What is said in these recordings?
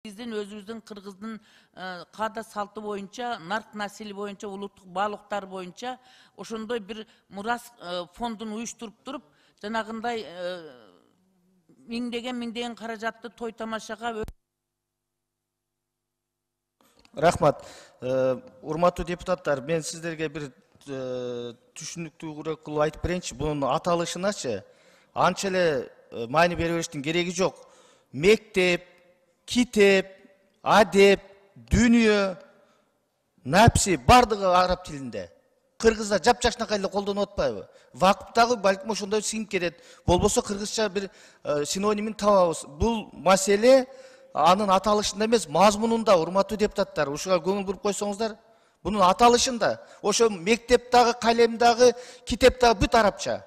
Биздин өзүбүздүн Кыргыздын каада салты боюнча, нарк насили боюнча, улуттук баалыктар боюнча ошондой бир мурас фондун уюштуруп туруп, жанагындай миңдеген каражатты той тамашага. Рахмат. Урматтуу депутаттар, мен сиздерге бир түшүнүктүүрөөк кылып айтып берейинчи. Бунун аталышыначы анча эле маани бере бериштин кереги жок. Мектеп, китеп, адеп, дүнүйө, напси бардыгы араб тилинде. Кыргызда жапжашнакай эле колдонуп атпайбы? Вакыптагы балким ошондой сиңип кетет. Болбосо кыргызча бир синонимин табабыз. Бул маселе анын аталышында эмес, мазмунунда, урматтуу депутаттар. Ушуга көңүл буруп койсоңуздар. Бунун аталышында, ошо мектептагы, калемдагы, китептагы бүт арабча.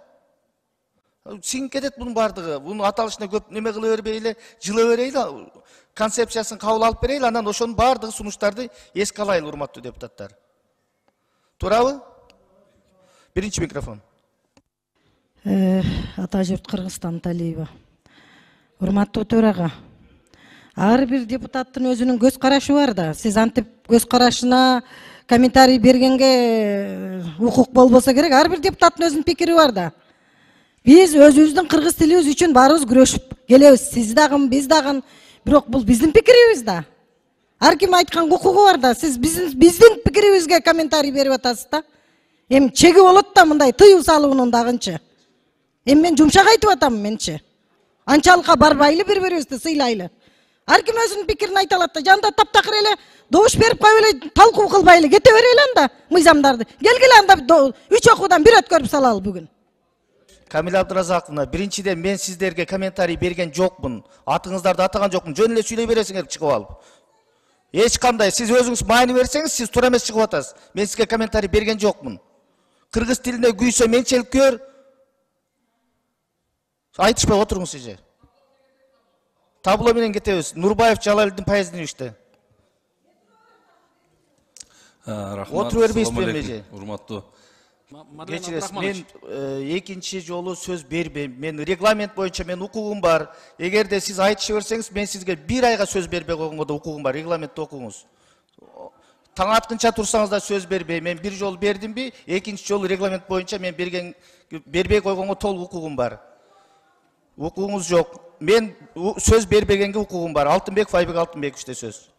Сиңип кетет бунун бардыгы. Бунун аталышына көп неме кыла бербейли, жыла берейли, концепциясын кабыл алып берейли, анан ошонун бардыгы сунуштарды эске алайлы, урматтуу депутаттар. Туурабы? Биринчи микрофон. Атажурт Кыргызстан Талиева. Урматтуу төрага. Ар бир депутаттын өзүнүн көз карашы бар да. Сиз антип көз карашына комментарий бергенге укук болбосо керек. Ар бир депутаттын өзүнүн пикири бар да. Биз өзүбүздүн кыргыз тилибиз үчүн барыбыз күрөшүп келебиз. Сиз дагы, биз дагы. Бирок бул биздин пикирибиз да. Ар ким айткан укугу бар да. Сиз биздин пикирибизге комментарий берип атасыз да. Эми чеги болот да мындай тыюу салуунун дагынчы. Эми мен жумшак айтып атам менчи. Анчалыкка барбайлы бири-бирибизди сыйлайлы. Ар ким өзүнүн пикирин айта алат да. Жанда таптакыр эле добуш берип коюп эле талкуу кылбайлы кете берели анда мыйзамдарды. Келгиле анда 3 окуудан 1 өткөрүп салалы бүгүн. Камила Абдуразаковна, биринчиден мен сиздерге комментарий берген жокмун. Атыңыздарды атаган жокмун. Жөн эле сүйлөй бересиңер чыгып алып. Эч кандай сиз өзүңүз маани берсеңиз, сиз туура эмес чыгып атасыз. Мен сизге комментарий берген жокмун. Кыргыз тилине күйсө менчелик көр. Айтышпай отуруңуз эже. Табло менен кетебиз. Нурбаев Жалалдин поездин иште. Рахмат. Отур бербейсизби эже? Урматтуу. Кечиресиз, мен экинчи жолу сөз бербейм. Мен регламент боюнча мен укугум бар. Эгерде сиз айтыша берсеңиз, мен сизге 1 айга сөз бербей койгонго да укугум бар. Регламентти окуңуз. Таң атканча турсаңыз да сөз бербейм. Мен 1 жолу бердимби, экинчи жолу регламент боюнча мен бербей койгонго толук укугум бар. Укугуңуз жок. Мен сөз бербегенге укугум бар. Алтынбеков Айбек Алтынбековичте сөз.